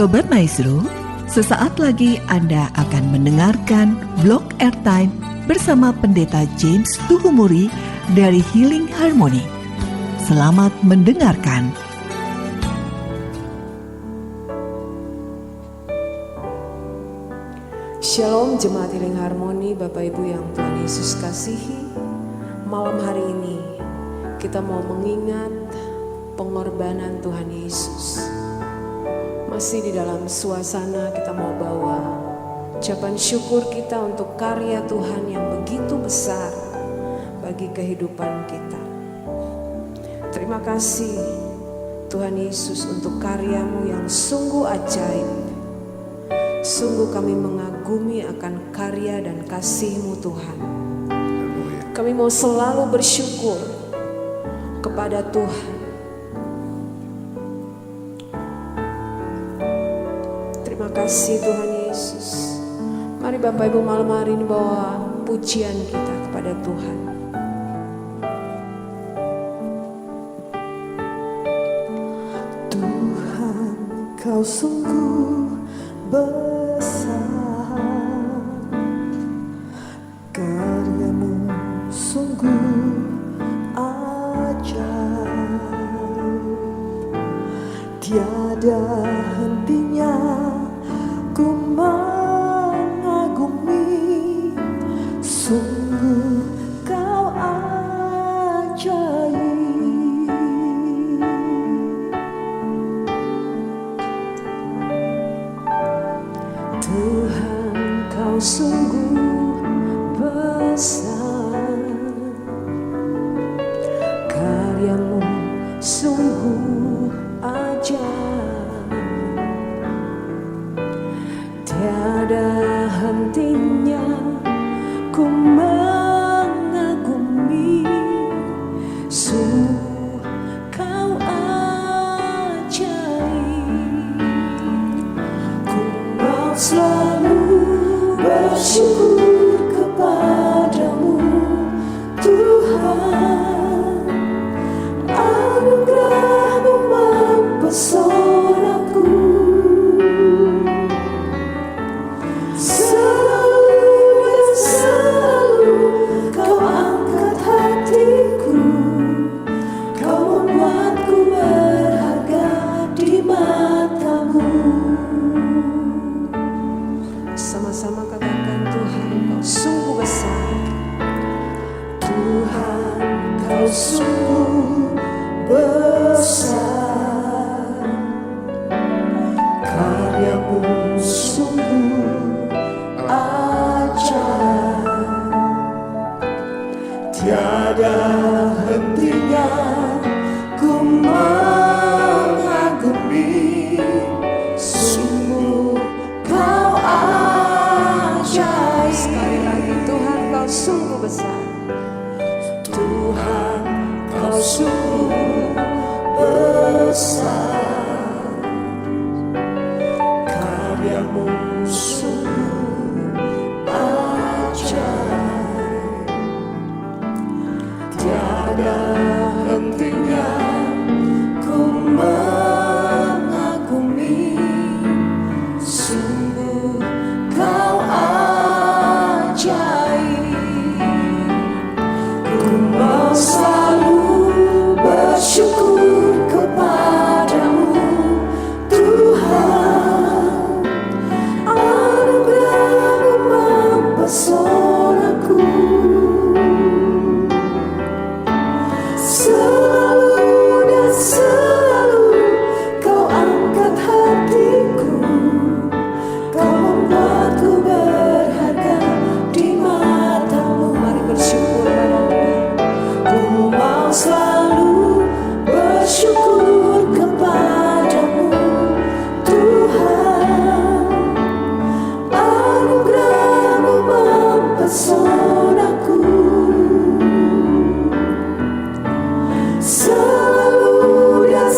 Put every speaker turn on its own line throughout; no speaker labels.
Sobat Maestro, sesaat lagi Anda akan mendengarkan Blog Airtime bersama Pendeta James Tuhumuri dari Healing Harmony. Selamat mendengarkan.
Shalom Jemaat Healing Harmony, Bapak Ibu yang Tuhan Yesus kasihi. Malam hari ini kita mau mengingat pengorbanan Tuhan Yesus. Masih di dalam suasana kita mau bawa ucapan syukur kita untuk karya Tuhan yang begitu besar bagi kehidupan kita. Terima kasih Tuhan Yesus untuk karya-Mu yang sungguh ajaib. Sungguh kami mengagumi akan karya dan kasih-Mu Tuhan. Kami mau selalu bersyukur kepada Tuhan. Terima kasih Tuhan Yesus. Mari Bapak Ibu malam hari ini bawa pujian kita kepada Tuhan.
Tuhan, Kau sungguh besar, karya-Mu sungguh ajaib, tiada hentinya ku mengagumi, sungguh Kau ajaib. Tuhan, Kau sungguh besar, karya-Mu sungguh ajaib, tiada hentinya ku mengagumi, sungguh Kau ajaib. Ku mau selalu bersyukur kepadamu Tuhan, anugerah-Mu mempesonaku.
Sama-sama katakan, Tuhan Kau sungguh besar.
Tuhan, Kau sungguh besar, karya-Mu sungguh ajaib, tiada hentinya ku mengagumi, sungguh Kau ajaib.
Sekali lagi, Tuhan Kau sungguh besar.
Tuhan, Kau sungguh besar, karya-Mu sungguh ajaib, tiada hentinya ku mengagumi, sungguh Kau ajaib. Ku mau selalu bersyukur kepadamu Tuhan, anugerah-Mu mempesonaku. Selalu dan selalu Kau angkat hatiku, Kau membuatku berharga di mata-Mu. Mari bersyukur pada Tuhan. Ku mau selalu bersyukur kepadamu Tuhan, anugerah-Mu mempesonaku. Selalu dan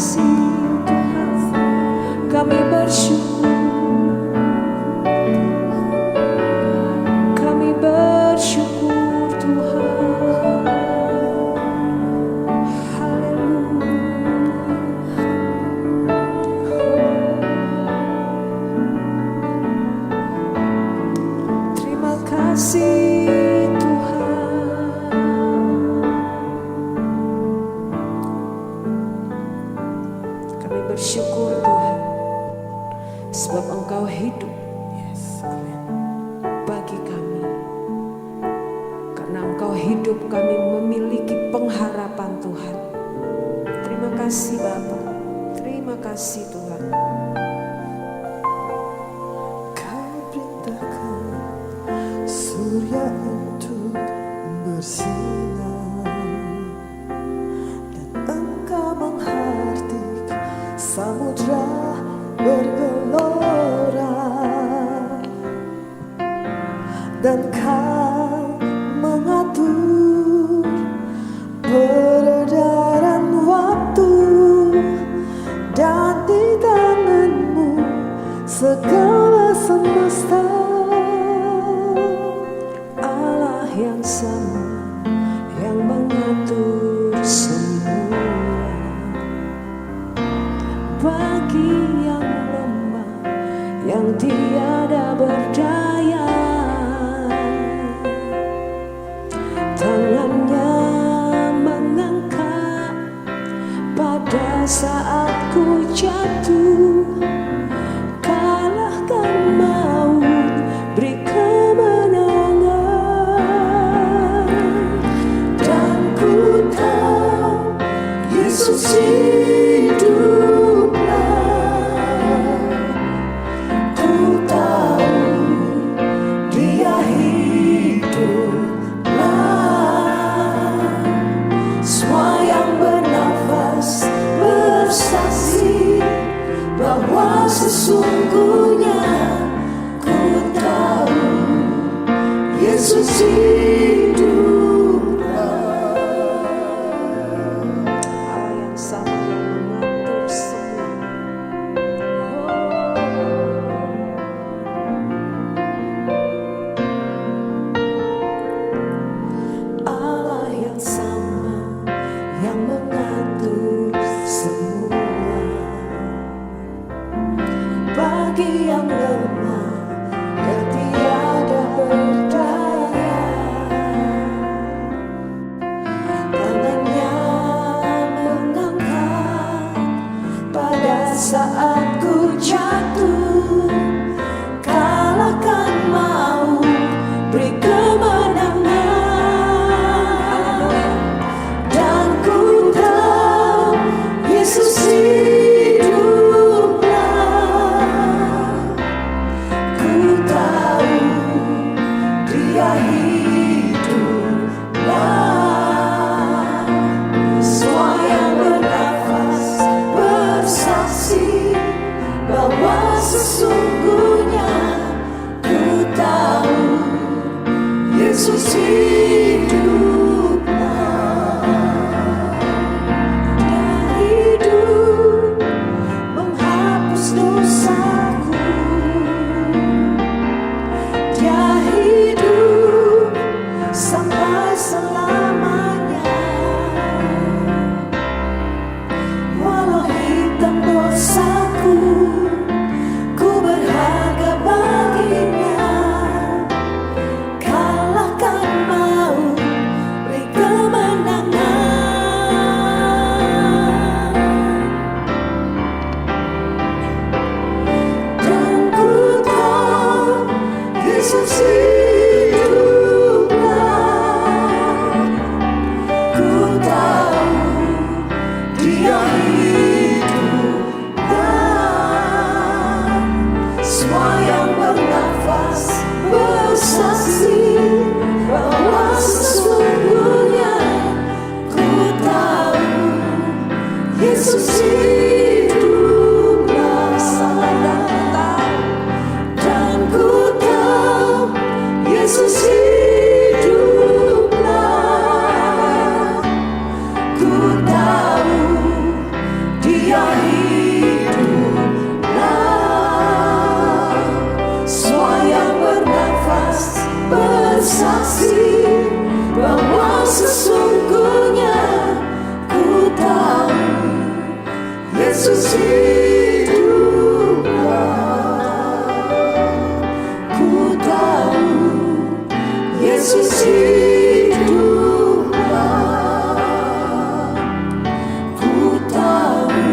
kasih Tuhan, kami bersyukur. Kami bersyukur Tuhan. Haleluya. Terima kasih Tuhan. Kami bersyukur Tuhan, sebab Engkau hidup bagi kami. Karena Engkau hidup, kami memiliki pengharapan Tuhan. Terima kasih Bapa, terima kasih Tuhan.
Kau perintahkan surya untuk bersinar, dan Engkau menghardik samudra bergelora, dan Kau mengatur peredaran waktu, dan di tangan-Mu segala semesta.
Allah yang sama, yang mengatur semua, bagi yang lemah, yang tiada berdaya. Tangannya mengangkat pada saat ku jatuh. Kalahkan maut, beri kemenangan.
Dan ku tahu Yesus hiduplah. Ku tahu Dia hiduplah. Semua yang bernafas bersaksi bahwa sesungguhnya ku tahu Yesus hiduplah.
Allah yang sama, yang mengatur semua.
Allah yang sama, yang mengatur semua, bagi yang lemah, yang tiada berdaya. Tangannya mengangkat pada saat ku jatuh. Kalahkan maut, beri kemenangan. Dan ku tahu Yesus hiduplah. Ku tahu Dia hiduplah. Semua yang bernafas bersaksi bahwa sesungguhnya ku tahu Yesus hiduplah. Dia hidup menghapus dosaku. Dia hidup sampai selamanya. Walau hitam dosaku, ku berharga baginya. Kalahkan maut, beri kemenangan. Dan ku tahu Yesus hiduplah. Ku tahu Dia hiduplah. Semua yang bernafas bersaksi bahwa sesungguhnya ku tahu Yesus hiduplah. Dan ku tahu Yesus hiduplah. Ku tahu Dia hiduplah. Semua yang bernafas bersaksi bahwa sesungguhnya ku tahu Yesus hiduplah. Ku tahu Yesus hiduplah. Ku tahu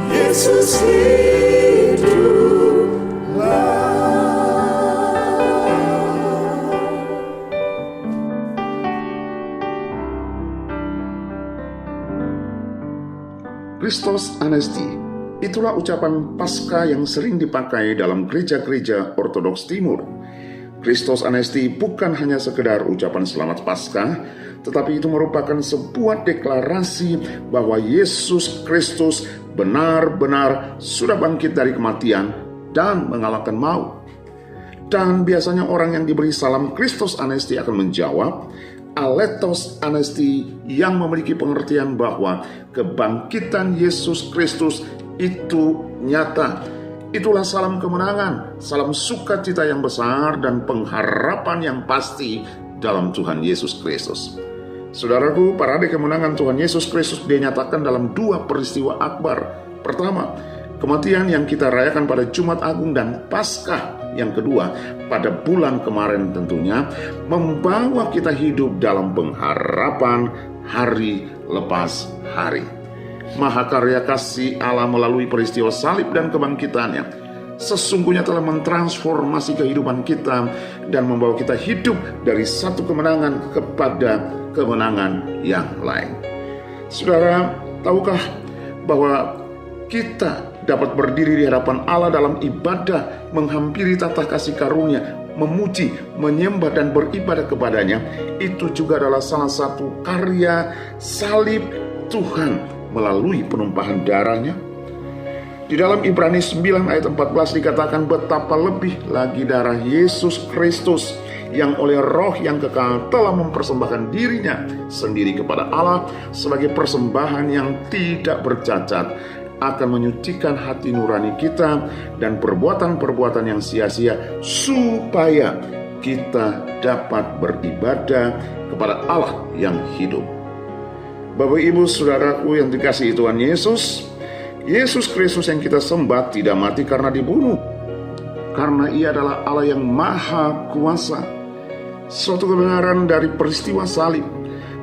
Yesus hiduplah.
Christos Anesti, itulah ucapan Paskah yang sering dipakai dalam gereja-gereja Ortodoks Timur. Christos Anesti bukan hanya sekedar ucapan selamat Paskah, tetapi itu merupakan sebuah deklarasi bahwa Yesus Kristus benar-benar sudah bangkit dari kematian dan mengalahkan maut. Dan biasanya orang yang diberi salam Christos Anesti akan menjawab, Aletos Anesti, yang memiliki pengertian bahwa kebangkitan Yesus Kristus itu nyata. Itulah salam kemenangan, salam sukacita yang besar dan pengharapan yang pasti dalam Tuhan Yesus Kristus. Saudaraku, parade kemenangan Tuhan Yesus Kristus dinyatakan dalam dua peristiwa akbar. Pertama, kematian yang kita rayakan pada Jumat Agung, dan Paskah yang kedua pada bulan kemarin tentunya, membawa kita hidup dalam pengharapan hari lepas hari. Mahakarya kasih Allah melalui peristiwa salib dan kebangkitannya sesungguhnya telah mentransformasi kehidupan kita dan membawa kita hidup dari satu kemenangan kepada kemenangan yang lain. Saudara, tahukah bahwa kita dapat berdiri di hadapan Allah dalam ibadah, menghampiri tahta kasih karunia, memuji, menyembah dan beribadah kepadanya? Itu juga adalah salah satu karya salib Tuhan melalui penumpahan darahnya. Di dalam Ibrani 9 ayat 14 dikatakan, betapa lebih lagi darah Yesus Kristus yang oleh Roh yang kekal telah mempersembahkan dirinya sendiri kepada Allah sebagai persembahan yang tidak bercacat, akan menyucikan hati nurani kita dan perbuatan-perbuatan yang sia-sia, supaya kita dapat beribadah kepada Allah yang hidup. Bapak, Ibu, Saudaraku yang dikasihi Tuhan Yesus, Yesus Kristus yang kita sembah tidak mati karena dibunuh, karena Ia adalah Allah yang maha kuasa. Suatu kebenaran dari peristiwa salib,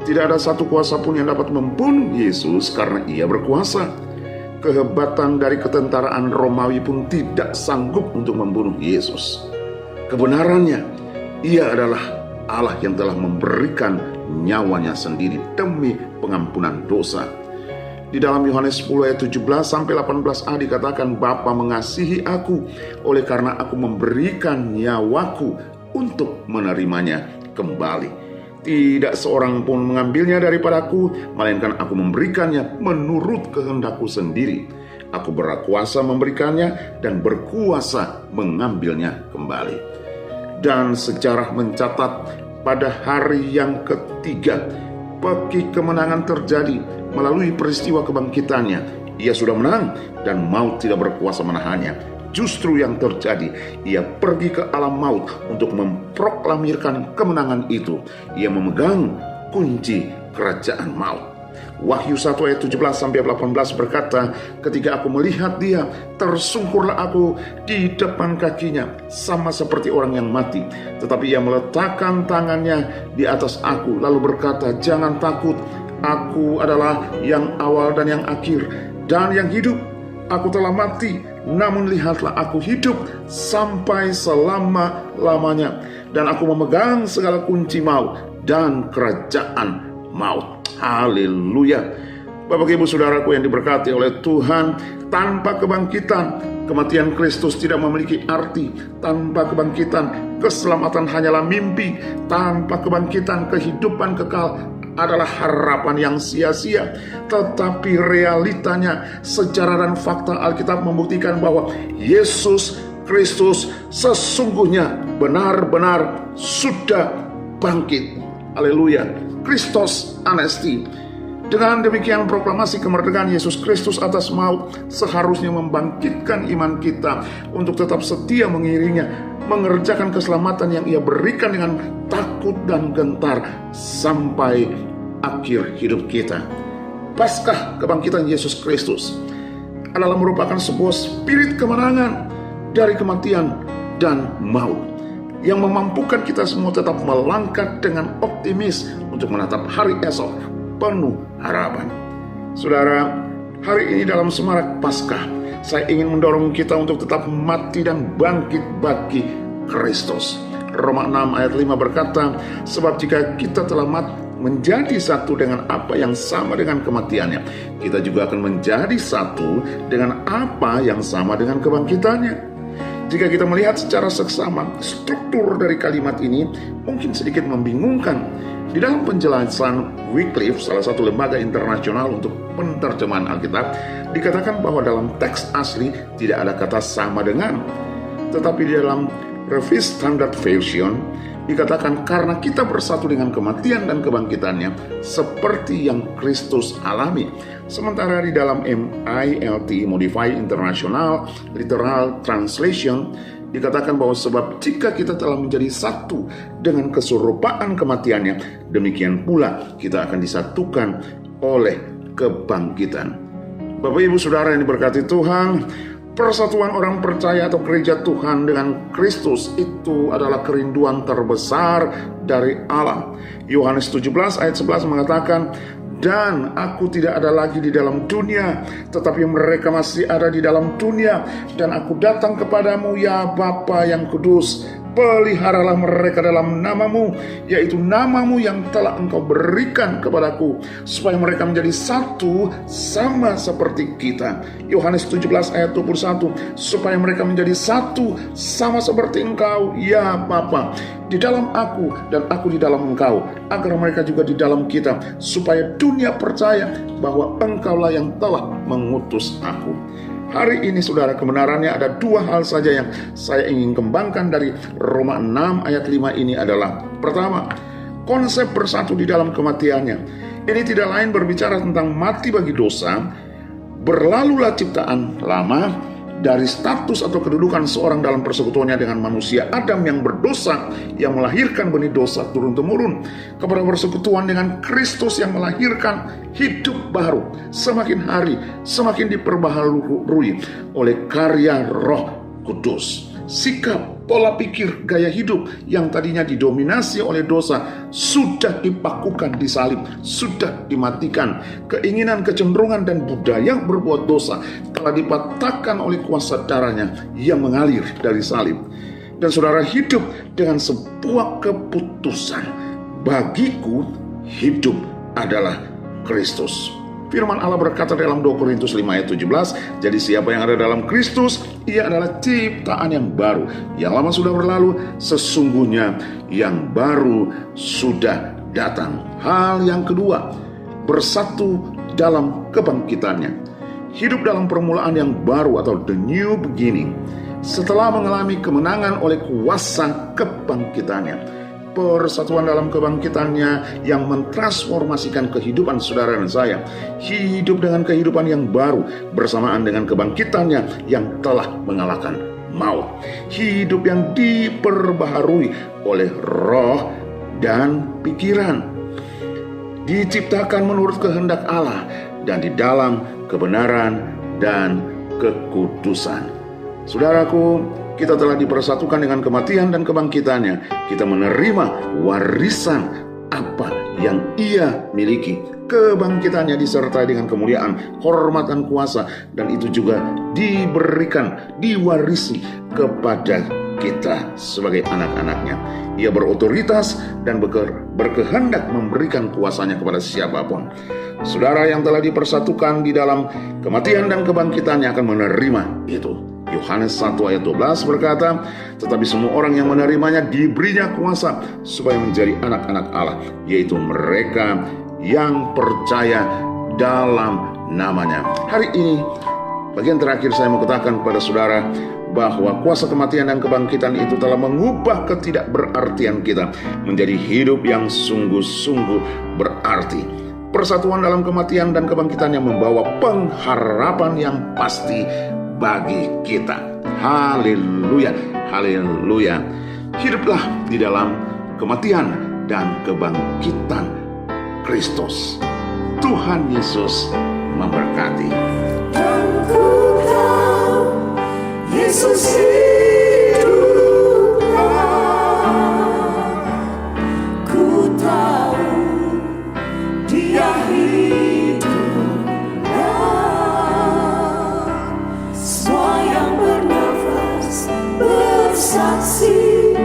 tidak ada satu kuasa pun yang dapat membunuh Yesus karena Ia berkuasa. Kehebatan dari ketentaraan Romawi pun tidak sanggup untuk membunuh Yesus. Kebenarannya, Ia adalah Allah yang telah memberikan nyawanya sendiri demi pengampunan dosa. Di dalam Yohanes 10 ayat 17-18a dikatakan, Bapa mengasihi aku oleh karena aku memberikan nyawaku untuk menerimanya kembali. Tidak seorang pun mengambilnya daripadaku, melainkan aku memberikannya menurut kehendakku sendiri. Aku berkuasa memberikannya dan berkuasa mengambilnya kembali. Dan sejarah mencatat pada hari yang ketiga, bagi kemenangan terjadi melalui peristiwa kebangkitannya. Ia sudah menang dan maut tidak berkuasa menahannya. Justru yang terjadi, Ia pergi ke alam maut untuk memproklamirkan kemenangan itu. Ia memegang kunci kerajaan maut. Wahyu 1 ayat 17-18 berkata, ketika aku melihat Dia, tersungkurlah aku di depan kakinya, sama seperti orang yang mati. Tetapi Ia meletakkan tangannya di atas aku, lalu berkata, jangan takut, aku adalah yang awal dan yang akhir, dan yang hidup. Aku telah mati, namun lihatlah aku hidup sampai selama-lamanya, dan aku memegang segala kunci maut dan kerajaan maut. Haleluya. Bapak, Ibu, Saudaraku yang diberkati oleh Tuhan, tanpa kebangkitan, kematian Kristus tidak memiliki arti. Tanpa kebangkitan, keselamatan hanyalah mimpi. Tanpa kebangkitan, kehidupan kekal adalah harapan yang sia-sia. Tetapi realitanya, sejarah dan fakta Alkitab membuktikan bahwa Yesus Kristus sesungguhnya benar-benar sudah bangkit. Haleluya. Christos Anesti. Dengan demikian, proklamasi kemerdekaan Yesus Kristus atas maut seharusnya membangkitkan iman kita untuk tetap setia mengiringinya, mengerjakan keselamatan yang Ia berikan dengan takut dan gentar sampai akhir hidup kita. Paskah kebangkitan Yesus Kristus adalah merupakan sebuah spirit kemenangan dari kematian dan maut yang memampukan kita semua tetap melangkah dengan optimis untuk menatap hari esok penuh harapan. Saudara, hari ini dalam semarak Paskah, saya ingin mendorong kita untuk tetap mati dan bangkit bagi Kristus. Roma 6 ayat 5 berkata, sebab jika kita telah menjadi satu dengan apa yang sama dengan kematiannya, kita juga akan menjadi satu dengan apa yang sama dengan kebangkitannya. Jika kita melihat secara seksama, struktur dari kalimat ini mungkin sedikit membingungkan. Di dalam penjelasan Wycliffe, salah satu lembaga internasional untuk penerjemahan Alkitab, dikatakan bahwa dalam teks asli tidak ada kata sama dengan. Tetapi di dalam Revised Standard Version dikatakan karena kita bersatu dengan kematian dan kebangkitannya seperti yang Kristus alami. Sementara di dalam MILT Modified International Literal Translation dikatakan bahwa sebab jika kita telah menjadi satu dengan keserupaan kematiannya, demikian pula kita akan disatukan oleh kebangkitan. Bapak Ibu Saudara yang diberkati Tuhan, persatuan orang percaya atau gereja Tuhan dengan Kristus itu adalah kerinduan terbesar dari Allah. Yohanes 17 ayat 11 mengatakan, dan aku tidak ada lagi di dalam dunia, tetapi mereka masih ada di dalam dunia, dan aku datang kepadamu ya Bapa yang kudus, peliharalah mereka dalam namamu, yaitu namamu yang telah engkau berikan kepadaku, supaya mereka menjadi satu sama seperti kita. Yohanes 17 ayat 21, supaya mereka menjadi satu sama seperti engkau ya Bapa, di dalam aku dan aku di dalam engkau, agar mereka juga di dalam kita, supaya dunia percaya bahwa engkaulah yang telah mengutus aku. Hari ini saudara, kebenarannya ada dua hal saja yang saya ingin kembangkan dari Roma 6 ayat 5 ini adalah, pertama, konsep bersatu di dalam kematiannya. Ini tidak lain berbicara tentang mati bagi dosa, berlalulah ciptaan lama dari status atau kedudukan seorang dalam persekutuannya dengan manusia Adam yang berdosa, yang melahirkan benih dosa turun-temurun, kepada persekutuan dengan Kristus yang melahirkan hidup baru, semakin hari semakin diperbaharui oleh karya Roh Kudus. Sikap, pola pikir, gaya hidup yang tadinya didominasi oleh dosa sudah dipakukan di salib, sudah dimatikan. Keinginan, kecenderungan, dan budaya berbuat dosa telah dipatahkan oleh kuasa darahnya yang mengalir dari salib. Dan saudara hidup dengan sebuah keputusan, bagiku hidup adalah Kristus. Firman Allah berkata dalam 2 Korintus 5 ayat 17, jadi siapa yang ada dalam Kristus, ia adalah ciptaan yang baru. Yang lama sudah berlalu, sesungguhnya yang baru sudah datang. Hal yang kedua, bersatu dalam kebangkitannya. Hidup dalam permulaan yang baru atau the new beginning, setelah mengalami kemenangan oleh kuasa kebangkitannya. Persatuan dalam kebangkitannya yang mentransformasikan kehidupan saudara dan saya. Hidup dengan kehidupan yang baru bersamaan dengan kebangkitannya yang telah mengalahkan maut. Hidup yang diperbaharui oleh roh dan pikiran. Diciptakan menurut kehendak Allah dan di dalam kebenaran dan kekudusan. Saudaraku, kita telah dipersatukan dengan kematian dan kebangkitannya. Kita menerima warisan apa yang Ia miliki. Kebangkitannya disertai dengan kemuliaan, hormatan, kuasa, dan itu juga diberikan, diwarisi kepada kita sebagai anak-anaknya. Ia berotoritas dan berkehendak memberikan kuasanya kepada siapapun. Saudara yang telah dipersatukan di dalam kematian dan kebangkitannya akan menerima itu. Yohanes 1 ayat 12 berkata, tetapi semua orang yang menerimanya diberinya kuasa supaya menjadi anak-anak Allah, yaitu mereka yang percaya dalam namanya. Hari ini, bagian terakhir saya mau katakan kepada saudara bahwa kuasa kematian dan kebangkitan itu telah mengubah ketidakberartian kita menjadi hidup yang sungguh-sungguh berarti. persatuan dalam kematian dan kebangkitan yang membawa pengharapan yang pasti bagi kita. Haleluya, haleluya. Hiduplah di dalam kematian dan kebangkitan Kristus. Tuhan Yesus memberkati.
Dan ku tahu Yesus hiduplah. Ku tahu Dia hiduplah. Semua yang bernafas bersaksi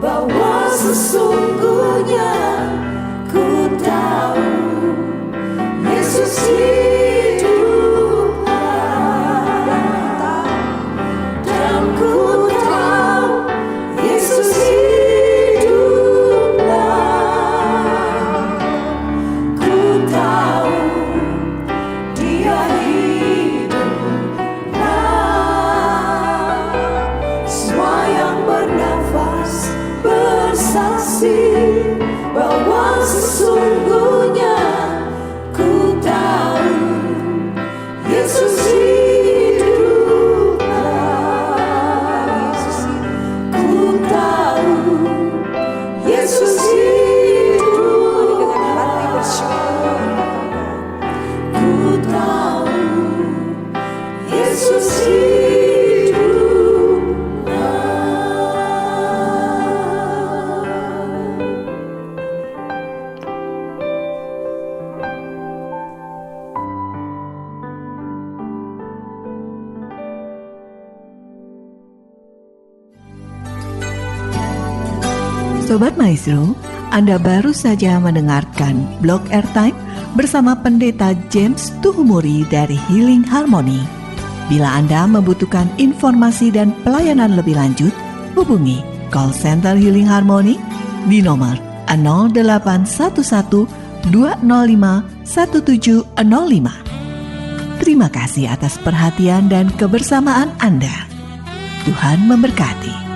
bahwa sesungguhnya ku tahu Yesus hiduplah. Dan ku tahu Yesus hiduplah. Ku tahu Dia hiduplah. Semua yang bernafas bersaksi bahwa sesungguhnya ku tahu Yesus hiduplah. Ku tahu Yesus hiduplah. Ku tahu Yesus
Sobat Maestro, Anda baru saja mendengarkan Blog Airtime bersama Pendeta James Tuhumuri dari Healing Harmony. Bila Anda membutuhkan informasi dan pelayanan lebih lanjut, hubungi call center Healing Harmony di nomor 0811 205 1705. Terima kasih atas perhatian dan kebersamaan Anda. Tuhan memberkati.